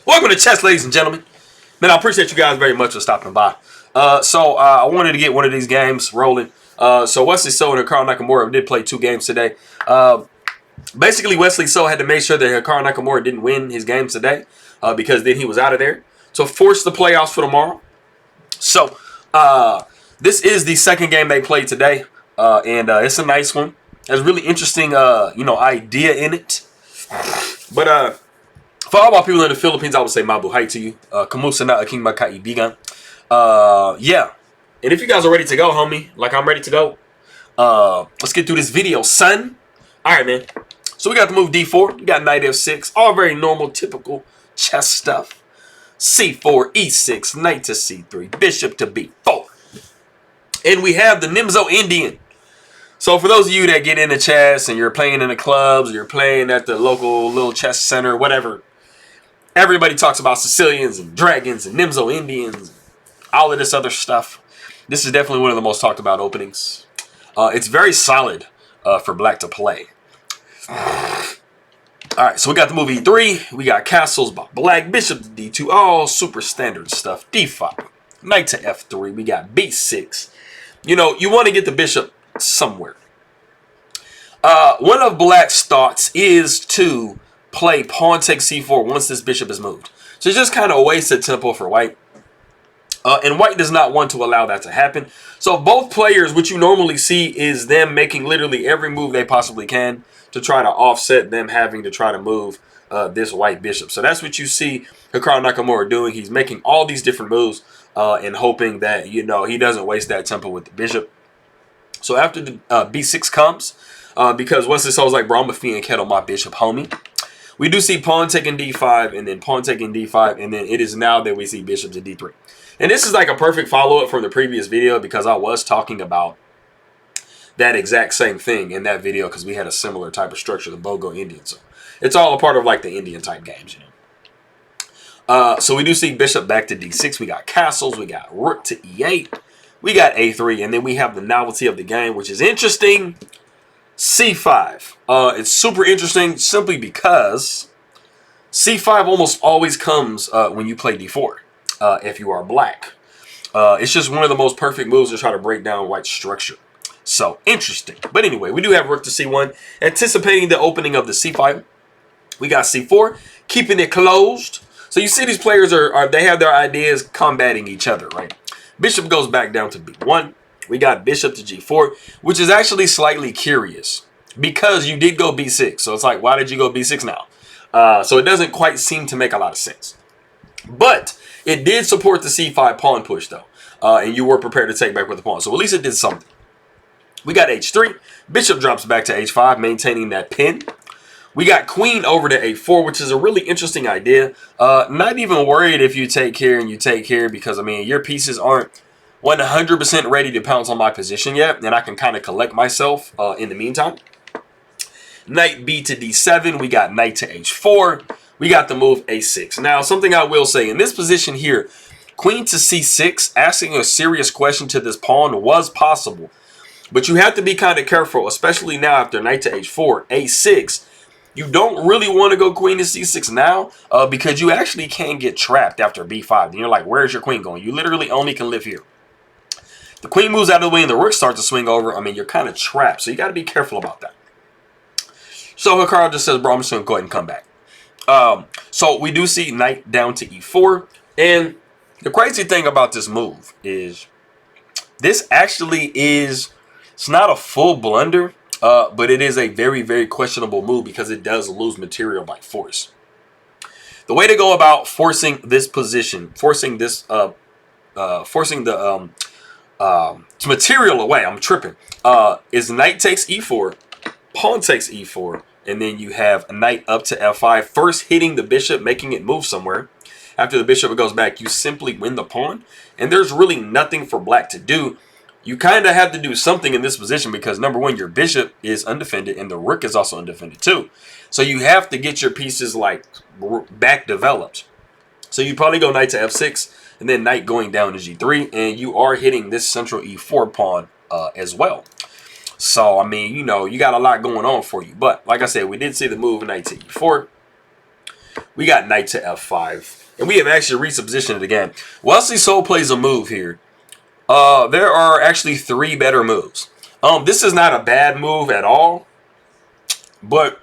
Welcome to chess, ladies and gentlemen. Man, I appreciate you guys very much for stopping by. I wanted to get one of these games rolling. So Wesley So and Hikaru Nakamura did play 2 games today. Basically, Wesley So had to make sure that Hikaru Nakamura didn't win his games today because then he was out of there. So force the playoffs for tomorrow. So this is the second game they played today, and it's a nice one. There's really interesting, idea in it. But for all my people in the Philippines, I would say mabuhay to you. Kamusta na aking magkaibigan. Yeah. And if you guys are ready to go, homie, like I'm ready to go, let's get through this video, son. All right, man. So we got the move D4. We got knight F6. All very normal, typical chess stuff. C4, E6, knight to C3, bishop to B4. And we have the Nimzo Indian. So for those of you that get into chess and you're playing in the clubs, or you're playing at the local little chess center, whatever, everybody talks about Sicilians and dragons and Nimzo Indians, all of this other stuff. This is definitely one of the most talked about openings. It's very solid for black to play. All right, so we got the move E3. We got castles by black, bishop to D2, all super standard stuff. D5, knight to F3. We got B6. You know, you want to get the bishop somewhere. One of black's thoughts is to play pawn takes C4 once this bishop is moved. So it's just kind of a wasted tempo for white. And white does not want to allow that to happen. So both players, what you normally see is them making literally every move they possibly can to try to offset them having to try to move this white bishop. So that's what you see Hikaru Nakamura doing. He's making all these different moves and hoping that, you know, he doesn't waste that tempo with the bishop. So after the B6 comes, because Wesley So's like, bro, I'm a fiend kettle my bishop, homie. We do see pawn taking D5 and then pawn taking D5, and then it is now that we see bishop to D3. And this is like a perfect follow-up from the previous video because I was talking about that exact same thing in that video because we had a similar type of structure, the Bogo Indian. So it's all a part of like the Indian type games, you know. So we do see bishop back to D6. We got castles. We got rook to E8. We got A3, and then we have the novelty of the game, which is interesting. C5. It's super interesting simply because C5 almost always comes when you play D4 if you are black. It's just one of the most perfect moves to try to break down white structure. So, interesting. But anyway, we do have rook to C1, anticipating the opening of the C5. We got C4, keeping it closed. So you see these players they have their ideas combating each other, right? Bishop goes back down to B1. We got bishop to G4, which is actually slightly curious because you did go B6. So it's like, why did you go B6 now? So it doesn't quite seem to make a lot of sense. But it did support the C5 pawn push, though. And you were prepared to take back with the pawn. So at least it did something. We got H3. Bishop drops back to H5, maintaining that pin. We got queen over to A4, which is a really interesting idea. Not even worried if you take here and you take here because, I mean, your pieces aren't 100% ready to pounce on my position yet. And I can kind of collect myself in the meantime. Knight B to D7. We got knight to H4. We got the move A6. Now, something I will say, in this position here, queen to C6, asking a serious question to this pawn was possible. But you have to be kind of careful, especially now after knight to H4, A6. You don't really want to go queen to C6 now because you actually can get trapped after B5. And you're like, where's your queen going? You literally only can live here. The queen moves out of the way and the rook starts to swing over. I mean, you're kind of trapped. So you got to be careful about that. So Hikaru just says, bro, I'm just going to go ahead and come back. So we do see knight down to E4. And the crazy thing about this move is this actually is, it's not a full blunder, but it is a very, very questionable move because it does lose material by force. The way to go about forcing this position, forcing the material away, I'm tripping, is knight takes E4, pawn takes E4, and then you have a knight up to F5, first hitting the bishop, making it move somewhere. After the bishop goes back, you simply win the pawn, and there's really nothing for black to do. You kind of have to do something in this position because, number one, your bishop is undefended, and the rook is also undefended too. So you have to get your pieces like back developed. So you probably go knight to F6, and then knight going down to G3, and you are hitting this central E4 pawn as well. So, I mean, you know, you got a lot going on for you. But, like I said, we did see the move knight to E4. We got knight to f5. And we have actually reached the position of the game. Wesley So plays a move here. There are actually 3 better moves. This is not a bad move at all. But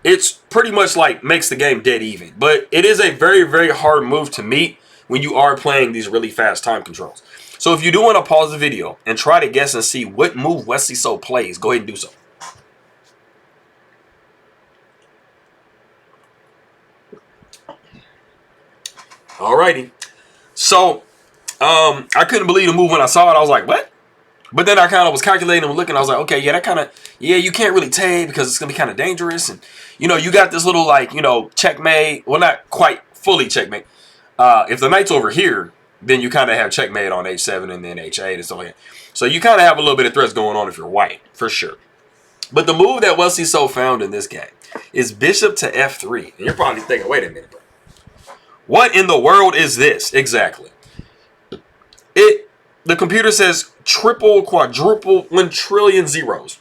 it's pretty much like makes the game dead even. But it is a very, very hard move to meet when you are playing these really fast time controls. So if you do want to pause the video and try to guess and see what move Wesley So plays, go ahead and do so. Alrighty. So, I couldn't believe the move when I saw it. I was like, what? But then I kind of was calculating and looking. I was like, okay, yeah, that kind of, yeah, you can't really take because it's going to be kind of dangerous. And, you know, you got this little, like, you know, checkmate. Well, not quite fully checkmate. If the knight's over here, then you kind of have checkmate on h7 and then h8 and stuff like that. So you kind of have a little bit of threats going on if you're white, for sure. But the move that Wesley So found in this game is bishop to f3. And you're probably thinking, wait a minute, bro. What in the world is this exactly? The computer says triple, quadruple, 1 trillion zeros.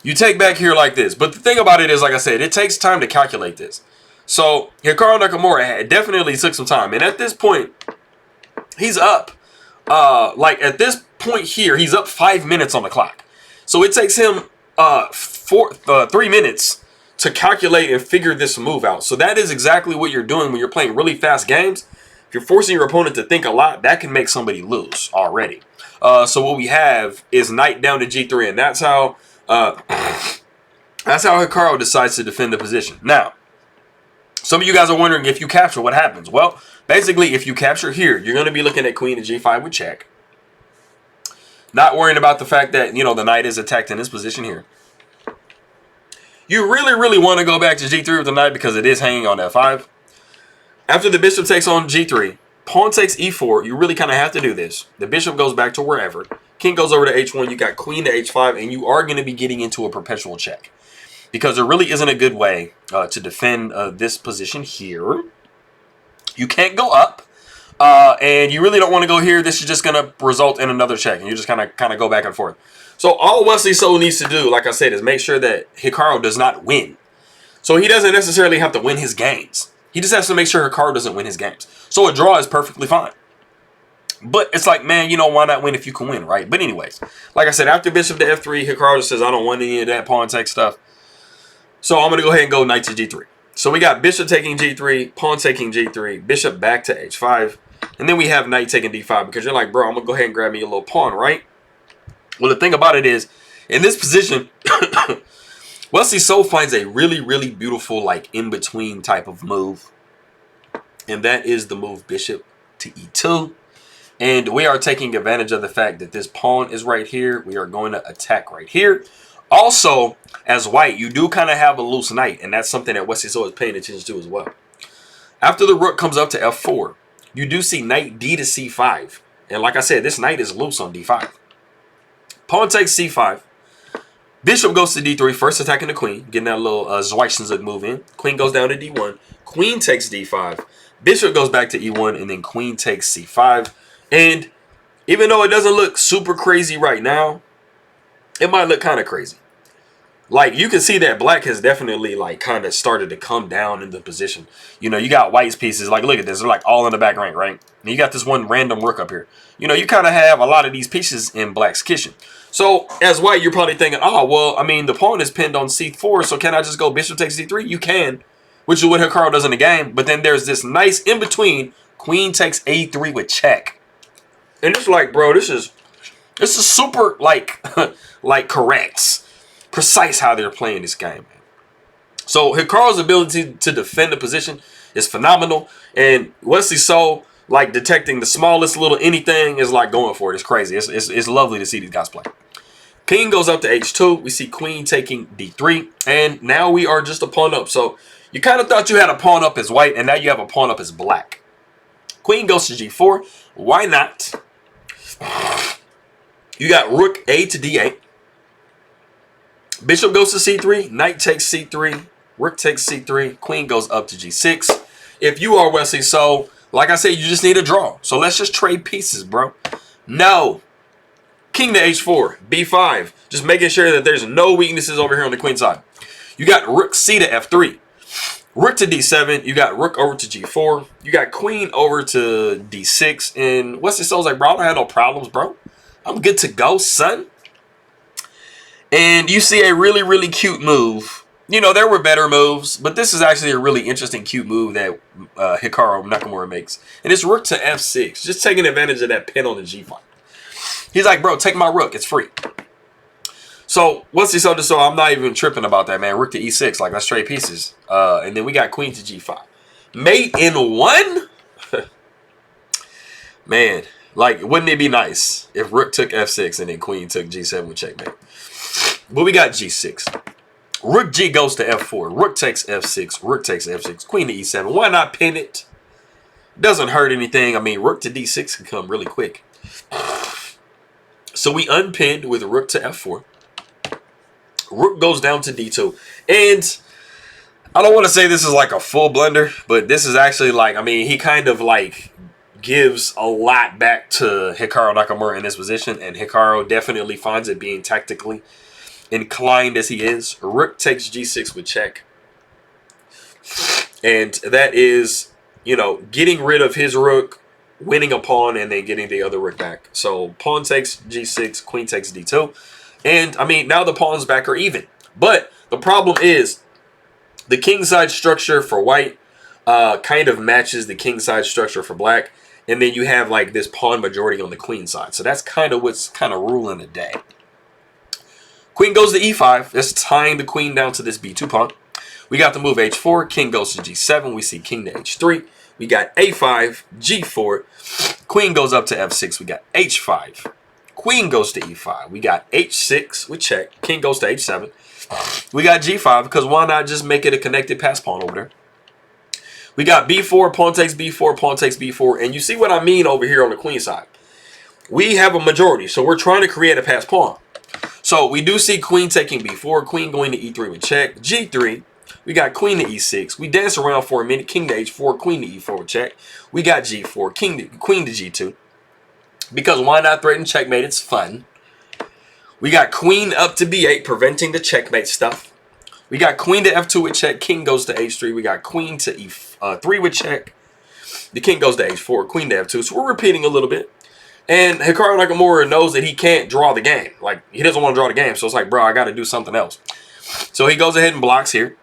You take back here like this. But the thing about it is, like I said, it takes time to calculate this. So Hikaru Nakamura definitely took some time. And at this point, he's up. Like at this point here, he's up 5 minutes on the clock. So it takes him 3 minutes to calculate and figure this move out. So that is exactly what you're doing when you're playing really fast games. If you're forcing your opponent to think a lot, that can make somebody lose already. So what we have is knight down to g3, and that's how Hikaru decides to defend the position. Now, some of you guys are wondering if you capture, what happens? Well, basically, if you capture here, you're going to be looking at queen to g5 with check. Not worrying about the fact that, you know, the knight is attacked in this position here. You really, really want to go back to g3 with the knight because it is hanging on f5. After the bishop takes on g3, pawn takes e4. You really kind of have to do this. The bishop goes back to wherever. King goes over to h1. You got queen to h5, and you are going to be getting into a perpetual check. Because there really isn't a good way to defend this position here. You can't go up. And you really don't want to go here. This is just going to result in another check. And you just kind of go back and forth. So all Wesley So needs to do, like I said, is make sure that Hikaru does not win. So he doesn't necessarily have to win his games. He just has to make sure Hikaru doesn't win his games. So a draw is perfectly fine. But it's like, man, you know, why not win if you can win, right? But anyways, like I said, after bishop to f3, Hikaru says, I don't want any of that pawn take stuff. So I'm going to go ahead and go knight to g3. So we got bishop taking g3, pawn taking g3, bishop back to h5. And then we have knight taking d5 because you're like, bro, I'm going to go ahead and grab me a little pawn, right? Well, the thing about it is, in this position, Wesley So finds a really, really beautiful, like, in-between type of move. And that is the move bishop to e2. And we are taking advantage of the fact that this pawn is right here. We are going to attack right here. Also, as white, you do kind of have a loose knight. And that's something that Wesley So is paying attention to as well. After the rook comes up to f4, you do see knight d to c5. And like I said, this knight is loose on d5. Pawn takes c5. Bishop goes to d3, first attacking the queen, getting that little Zweichenzug move in. Queen goes down to d1. Queen takes d5. Bishop goes back to e1, and then queen takes c5. And even though it doesn't look super crazy right now, it might look kind of crazy. Like, you can see that black has definitely, like, kind of started to come down in the position. You know, you got white's pieces. Like, look at this. They're, like, all in the back rank, right? And you got this one random rook up here. You know, you kind of have a lot of these pieces in black's kitchen. So, as white, you're probably thinking, oh, well, I mean, the pawn is pinned on c4, so can I just go bishop takes d3? You can, which is what Hikaru does in the game. But then there's this nice in-between, queen takes a3 with check. And it's like, bro, this is super, like, like, correct. Precise how they're playing this game, man. So Hikaru's ability to defend the position is phenomenal, and Wesley So, like, detecting the smallest little anything is like going for it. It's crazy. It's lovely to see these guys play. King goes up to h2. We see queen taking d3, and now we are just a pawn up. So you kind of thought you had a pawn up as white, and now you have a pawn up as black. Queen goes to g4. Why not? You got rook a to d8. Bishop goes to c3, knight takes c3, rook takes c3, queen goes up to g6. If you are Wesley So, like I said, you just need a draw. So let's just trade pieces, bro. No. King to h4, b5. Just making sure that there's no weaknesses over here on the queen side. You got rook c to f3. Rook to d7. You got rook over to g4. You got queen over to d6. And Wesley Soul's like, bro, I don't have no problems, bro. I'm good to go, son. And you see a really, really cute move. You know, there were better moves, but this is actually a really interesting, cute move that Hikaru Nakamura makes. And it's rook to f6, just taking advantage of that pin on the g5. He's like, bro, take my rook. It's free. So, what's he so I'm not even tripping about that, man. Rook to e6, like that's straight pieces. And then we got queen to g5. Mate in one? Man, like, wouldn't it be nice if rook took f6 and then queen took g7 with checkmate? But we got g6. Rook g goes to f4. Rook takes f6. Rook takes f6. Queen to e7. Why not pin it? Doesn't hurt anything. I mean, rook to d6 can come really quick. So we unpinned with rook to f4. Rook goes down to d2. And I don't want to say this is like a full blunder, but this is actually like, I mean, he kind of like gives a lot back to Hikaru Nakamura in this position. And Hikaru definitely finds it being tactically inclined as he is. Rook takes g6 with check. And that is, you know, getting rid of his rook, winning a pawn, and then getting the other rook back. So pawn takes g6, queen takes d2. And, I mean, now the pawns back are even. But the problem is the kingside structure for white kind of matches the kingside structure for black. And then you have, like, this pawn majority on the queen side. So that's kind of what's kind of ruling the day. Queen goes to e5. That's tying the queen down to this b2 pawn. We got the move h4. King goes to g7. We see king to h3. We got a5, g4. Queen goes up to f6. We got h5. Queen goes to e5. We got h6 with check. King goes to h7. We got g5 because why not just make it a connected pass pawn over there? We got b4, pawn takes b4, pawn takes b4. And you see what I mean over here on the queen side. We have a majority, so we're trying to create a pass pawn. So we do see queen taking b4, queen going to e3 with check, g3. We got queen to e6. We dance around for a minute. King to h4, queen to e4 with check. We got g4, queen to g2. Because why not threaten checkmate? It's fun. We got queen up to b8, preventing the checkmate stuff. We got queen to f2 with check. King goes to h3. We got queen to e3 with check. The king goes to h4, queen to f2. So we're repeating a little bit. And Hikaru Nakamura knows that he can't draw the game. Like, he doesn't want to draw the game. So it's like, bro, I got to do something else. So he goes ahead and blocks here.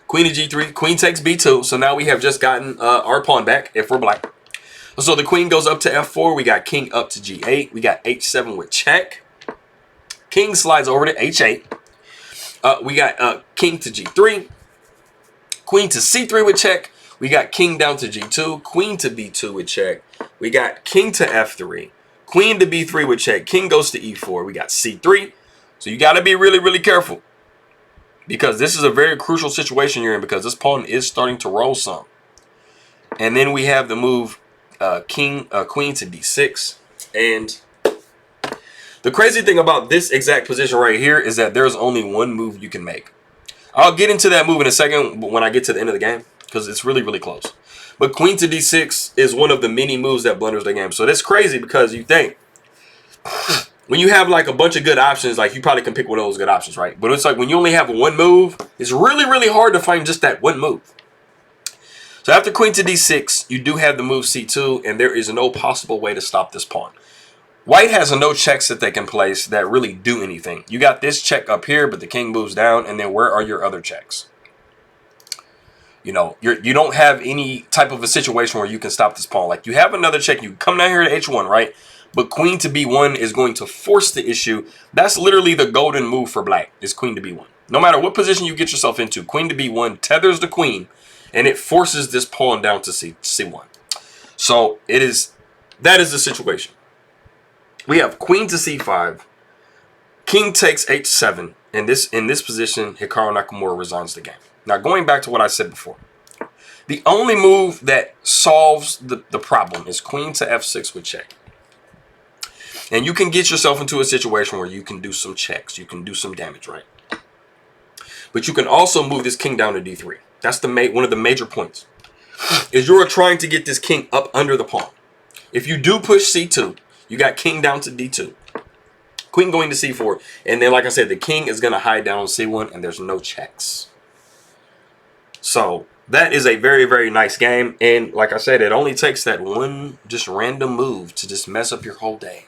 Queen to g3. Queen takes b2. So now we have just gotten our pawn back if we're black. So the queen goes up to f4. We got king up to g8. We got h7 with check. King slides over to h8. We got king to g3. Queen to c3 with check. We got king down to g2. Queen to b2 with check. We got king to f3. Queen to b3 with check. King goes to e4. We got c3. So you got to be really, really careful. Because this is a very crucial situation you're in. Because this pawn is starting to roll some. And then we have the move queen to d6. And the crazy thing about this exact position right here is that there's only one move you can make. I'll get into that move in a second when I get to the end of the game. Because it's really, really close. But queen to d6 is one of the many moves that blunders the game. So that's crazy because you think when you have like a bunch of good options, like you probably can pick one of those good options, right? But it's like when you only have one move, it's really, really hard to find just that one move. So after queen to d6, you do have the move c2, and there is no possible way to stop this pawn. White has no checks that they can place that really do anything. You got this check up here, but the king moves down, and then where are your other checks? You know, you don't have any type of a situation where you can stop this pawn. Like, you have another check. You come down here to h1, right? But queen to b1 is going to force the issue. That's literally the golden move for black, is queen to b1. No matter what position you get yourself into, queen to b1 tethers the queen, and it forces this pawn down to c1. So that is the situation. We have queen to c5. King takes h7. In this position, Hikaru Nakamura resigns the game. Now, going back to what I said before, the only move that solves the problem is queen to f6 with check. And you can get yourself into a situation where you can do some checks. You can do some damage, right? But you can also move this king down to d3. That's one of the major points. Is you're trying to get this king up under the pawn. If you do push c2, you got king down to d2. Queen going to c4. And then, like I said, the king is going to hide down on c1, and there's no checks. So that is a very, very nice game. And like I said, it only takes that one just random move to just mess up your whole day.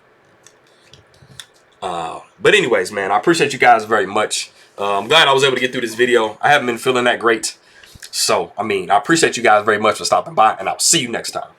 But anyways, man, I appreciate you guys very much. I'm glad I was able to get through this video. I haven't been feeling that great. So, I mean, I appreciate you guys very much for stopping by, and I'll see you next time.